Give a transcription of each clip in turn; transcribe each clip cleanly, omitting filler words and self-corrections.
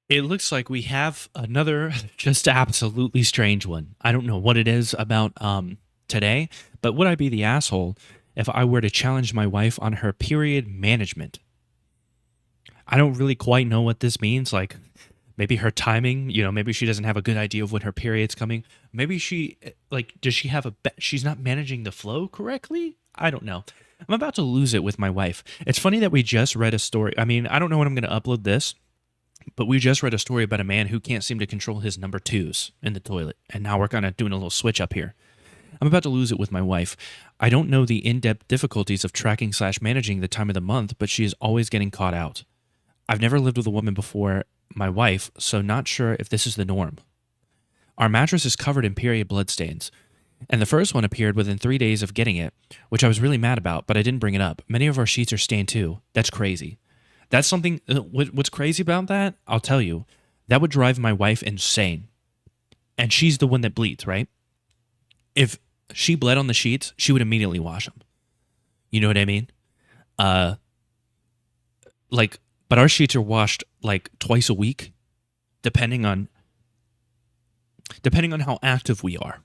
It looks like we have another just absolutely strange one. I don't know what it is about today, but would I be the asshole if I were to challenge my wife on her period management? I don't really quite know what this means. Like maybe her timing, maybe she doesn't have a good idea of when her period's coming. Maybe does she have she's not managing the flow correctly? I don't know. I'm about to lose it with my wife. It's funny that we just read a story. I mean, I don't know when I'm going to upload this, but we just read a story about a man who can't seem to control his number twos in the toilet. And now we're kind of doing a little switch up here. I'm about to lose it with my wife. I don't know the in depth difficulties of tracking slash managing the time of the month, but she is always getting caught out. I've never lived with a woman before my wife, so not sure if this is the norm. Our mattress is covered in period bloodstains, and the first one appeared within 3 days of getting it, which I was really mad about, but I didn't bring it up. Many of our sheets are stained too. That's crazy. That's something. What's crazy about that? I'll tell you. That would drive my wife insane. And she's the one that bleeds, right? If she bled on the sheets, she would immediately wash them. You know what I mean? Uh, like, but our sheets are washed like twice a week, depending on how active we are.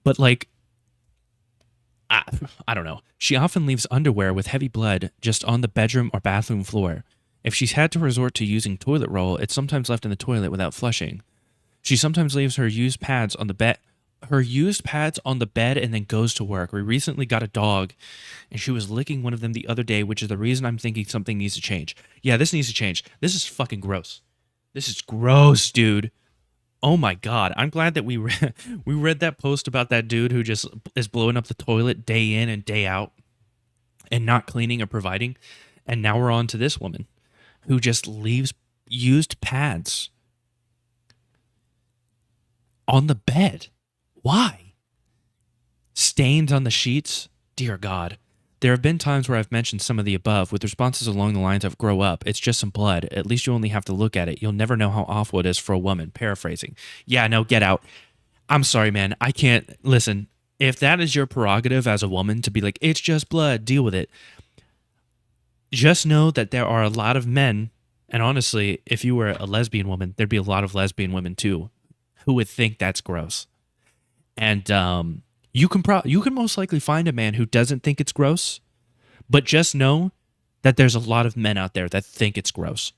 But like, I, I don't know. She often leaves underwear with heavy blood just on the bedroom or bathroom floor. If she's had to resort to using toilet roll, it's sometimes left in the toilet without flushing. She sometimes leaves her used pads on the bed and then goes to work. We recently got a dog and she was licking one of them the other day, which is the reason I'm thinking something needs to change. Yeah, this needs to change. This is fucking gross. This is gross, dude. Oh my god. I'm glad that we read that post about that dude who just is blowing up the toilet day in and day out and not cleaning or providing. And now we're on to this woman who just leaves used pads on the bed. Why? Stains on the sheets? Dear God. There have been times where I've mentioned some of the above with responses along the lines of grow up, it's just some blood. At least you only have to look at it. You'll never know how awful it is for a woman. Paraphrasing. Yeah, no, get out. I'm sorry, man. I can't listen. If that is your prerogative as a woman to be like, it's just blood, deal with it. Just know that there are a lot of men, and honestly, if you were a lesbian woman, there'd be a lot of lesbian women too, who would think that's gross. And you can most likely find a man who doesn't think it's gross, but just know that there's a lot of men out there that think it's gross.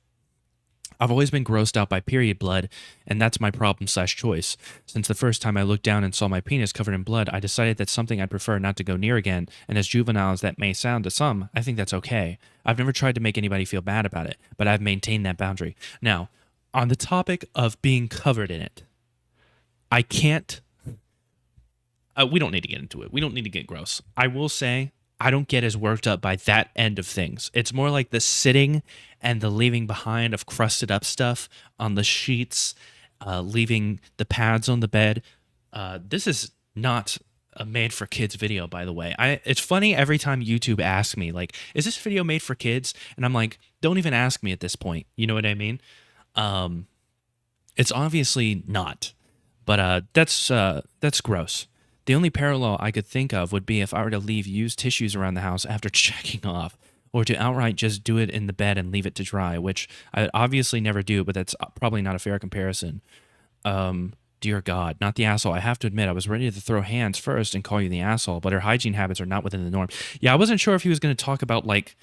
I've always been grossed out by period blood, and that's my problem slash choice. Since the first time I looked down and saw my penis covered in blood, I decided that's something I'd prefer not to go near again, and as juvenile as that may sound to some, I think that's okay. I've never tried to make anybody feel bad about it, but I've maintained that boundary. Now, on the topic of being covered in it, I can't we don't need to get into it. We don't need to get gross. I will say I don't get as worked up by that end of things. It's more like the sitting and the leaving behind of crusted up stuff on the sheets, leaving the pads on the bed. This is not a made for kids video, by the way. It's funny every time YouTube asks me, like, is this video made for kids? And I'm like, don't even ask me at this point. You know what I mean? It's obviously not. But that's gross. The only parallel I could think of would be if I were to leave used tissues around the house after checking off, or to outright just do it in the bed and leave it to dry, which I obviously never do, but that's probably not a fair comparison. Dear God, not the asshole. I have to admit, I was ready to throw hands first and call you the asshole, but her hygiene habits are not within the norm. Yeah, I wasn't sure if he was going to talk about like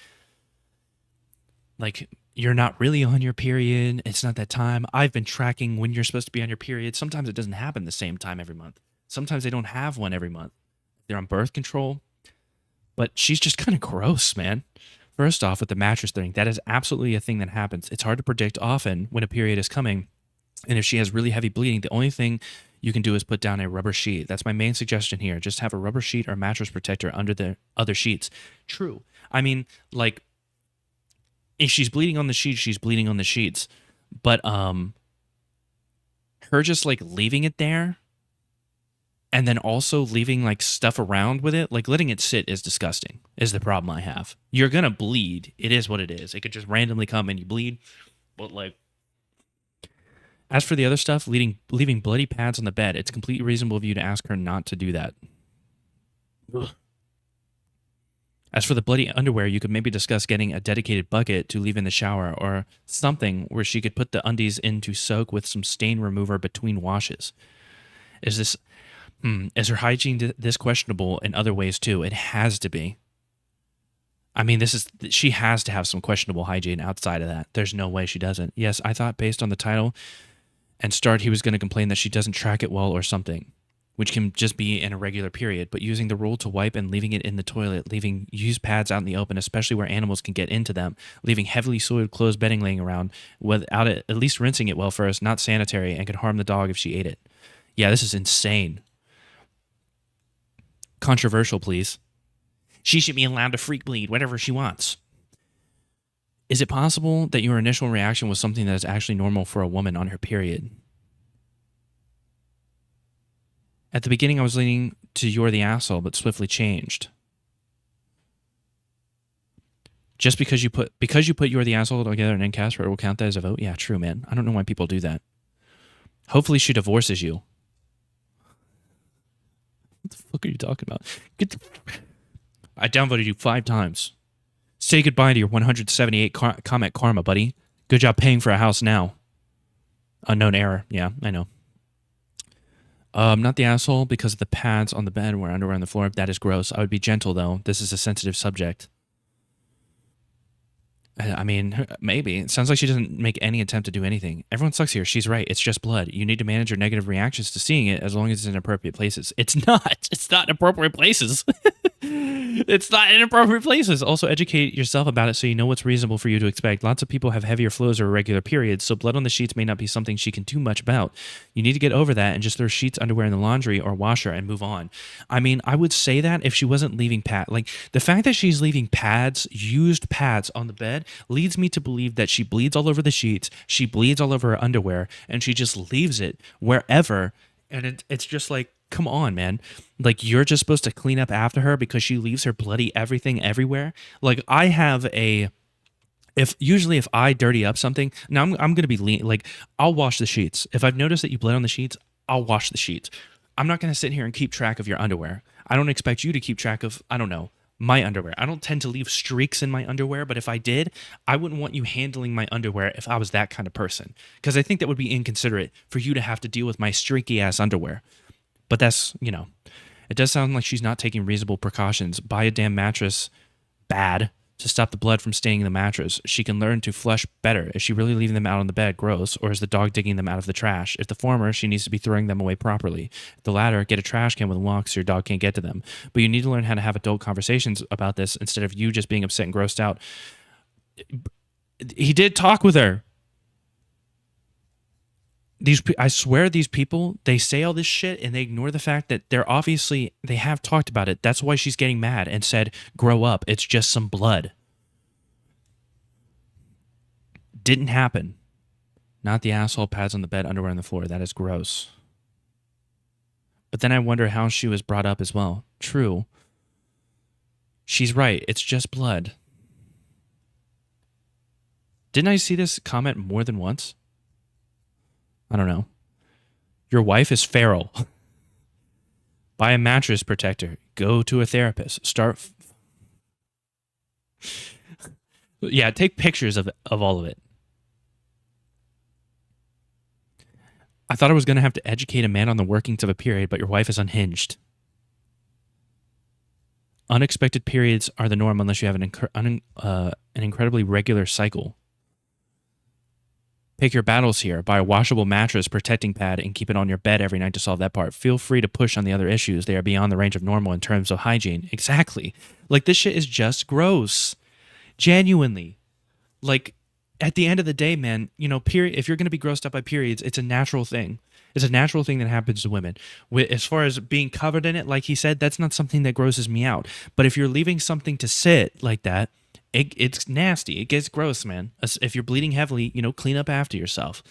you're not really on your period. It's not that time. I've been tracking when you're supposed to be on your period. Sometimes it doesn't happen the same time every month. Sometimes they don't have one every month. They're on birth control. But she's just kind of gross, man. First off, with the mattress thing, that is absolutely a thing that happens. It's hard to predict often when a period is coming. And if she has really heavy bleeding, the only thing you can do is put down a rubber sheet. That's my main suggestion here. Just have a rubber sheet or mattress protector under the other sheets. True. I mean, like, if she's bleeding on the sheets, she's bleeding on the sheets. But her just like leaving it there and then also leaving like stuff around with it, like letting it sit is disgusting, is the problem I have. You're gonna bleed. It is what it is. It could just randomly come and you bleed. But like, as for the other stuff, leaving bloody pads on the bed, it's completely reasonable of you to ask her not to do that. Ugh. As for the bloody underwear, you could maybe discuss getting a dedicated bucket to leave in the shower or something where she could put the undies in to soak with some stain remover between washes. Is this is her hygiene this questionable in other ways too? It has to be. I mean, she has to have some questionable hygiene outside of that. There's no way she doesn't. Yes, I thought based on the title and start he was going to complain that she doesn't track it well or something, which can just be an irregular period, but using the rule to wipe and leaving it in the toilet, leaving used pads out in the open, especially where animals can get into them, leaving heavily soiled clothes bedding laying around without it, at least rinsing it well first, not sanitary, and could harm the dog if she ate it. Yeah, this is insane. Controversial, please. She should be allowed to freak bleed whatever she wants. Is it possible that your initial reaction was something that is actually normal for a woman on her period? At the beginning, I was leaning to you're the asshole, but swiftly changed. Just because you put you're the asshole together and then cast her, it will count that as a vote? Yeah, true, man. I don't know why people do that. Hopefully she divorces you. What the fuck are you talking about? I downvoted you 5 times. Say goodbye to your 178 comment karma, buddy. Good job paying for a house now. Unknown error. Yeah, I know. Not the asshole because of the pads on the bed where underwear on the floor. That is gross. I would be gentle, though. This is a sensitive subject. I mean, maybe. It sounds like she doesn't make any attempt to do anything. Everyone sucks here. She's right. It's just blood. You need to manage your negative reactions to seeing it as long as it's in appropriate places. It's not. It's not in appropriate places. It's not in appropriate places. Also, educate yourself about it so you know what's reasonable for you to expect. Lots of people have heavier flows or irregular periods, so blood on the sheets may not be something she can do much about. You need to get over that and just throw sheets, underwear in the laundry or washer and move on. I mean, I would say that if she wasn't leaving like the fact that she's leaving pads, used pads on the bed, leads me to believe that she bleeds all over the sheets, she bleeds all over her underwear, and she just leaves it wherever. And it's just like, come on, man. Like, you're just supposed to clean up after her because she leaves her bloody everything everywhere. Like, I have if I dirty up something, now I'm going to be lean. Like, I'll wash the sheets. If I've noticed that you bled on the sheets, I'll wash the sheets. I'm not going to sit here and keep track of your underwear. I don't expect you to keep track of, I don't know, my underwear. I don't tend to leave streaks in my underwear, but if I did, I wouldn't want you handling my underwear if I was that kind of person. Because I think that would be inconsiderate for you to have to deal with my streaky ass underwear. But that's, it does sound like she's not taking reasonable precautions. Buy a damn mattress bad to stop the blood from staining the mattress. She can learn to flush better. Is she really leaving them out on the bed? Gross. Or is the dog digging them out of the trash? If the former, she needs to be throwing them away properly. If the latter, get a trash can with locks so your dog can't get to them. But you need to learn how to have adult conversations about this instead of you just being upset and grossed out. He did talk with her. I swear these people, they say all this shit and they ignore the fact that they have talked about it. That's why she's getting mad and said, grow up. It's just some blood. Didn't happen. Not the asshole, pads on the bed, underwear on the floor. That is gross. But then I wonder how she was brought up as well. True. She's right. It's just blood. Didn't I see this comment more than once? I don't know. Your wife is feral. Buy a mattress protector. Go to a therapist. Yeah, take pictures of all of it. I thought I was going to have to educate a man on the workings of a period, but your wife is unhinged. Unexpected periods are the norm unless you have an incredibly regular cycle. Pick your battles here. Buy a washable mattress, protecting pad, and keep it on your bed every night to solve that part. Feel free to push on the other issues. They are beyond the range of normal in terms of hygiene. Exactly. Like, this shit is just gross. Genuinely. Like, at the end of the day, man, if you're going to be grossed out by periods, it's a natural thing. It's a natural thing that happens to women. As far as being covered in it, like he said, that's not something that grosses me out. But if you're leaving something to sit like that, it's nasty. It gets gross, man. If you're bleeding heavily, clean up after yourself.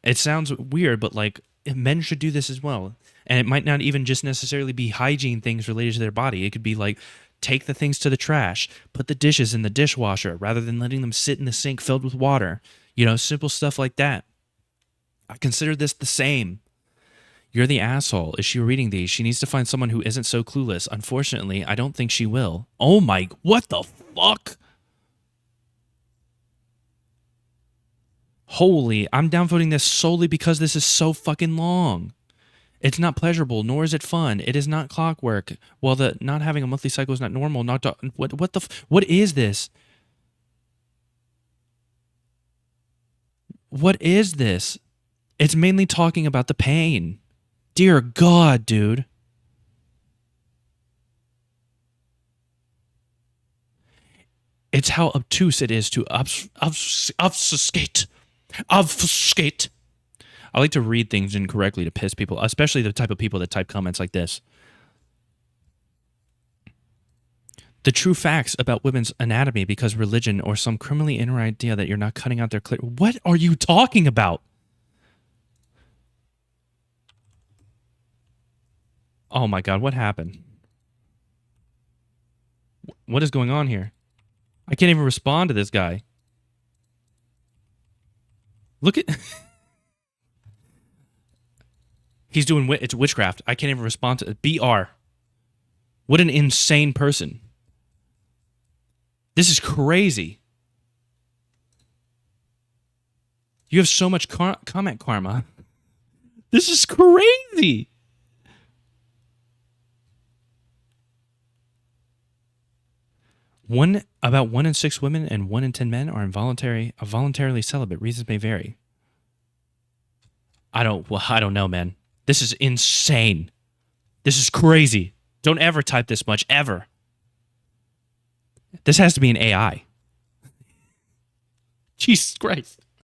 It sounds weird, but like, men should do this as well. And it might not even just necessarily be hygiene things related to their body. It could be like, take the things to the trash, put the dishes in the dishwasher rather than letting them sit in the sink filled with water. Simple stuff like that. I consider this the same. You're the asshole. Is she reading these? She needs to find someone who isn't so clueless. Unfortunately, I don't think she will. Oh my, what the fuck? Holy, I'm downvoting this solely because this is so fucking long. It's not pleasurable, nor is it fun. It is not clockwork. Well, the not having a monthly cycle is not normal. What is this? What is this? It's mainly talking about the pain. Dear God, dude. It's how obtuse it is to obfuscate. Obfuscate. I like to read things incorrectly to piss people, especially the type of people that type comments like this. The true facts about women's anatomy because religion or some criminally inner idea that you're not cutting out their clit. What are you talking about? Oh my God, what happened? What is going on here? I can't even respond to this guy. Look at... He's doing... It's witchcraft. I can't even respond to it. BR. What an insane person. This is crazy. You have so much comment karma. This is crazy. About 1 in 6 women and 1 in 10 men are voluntarily celibate. Reasons may vary. I don't know, man. This is insane. This is crazy. Don't ever type this much, ever. This has to be an AI. Jesus Christ.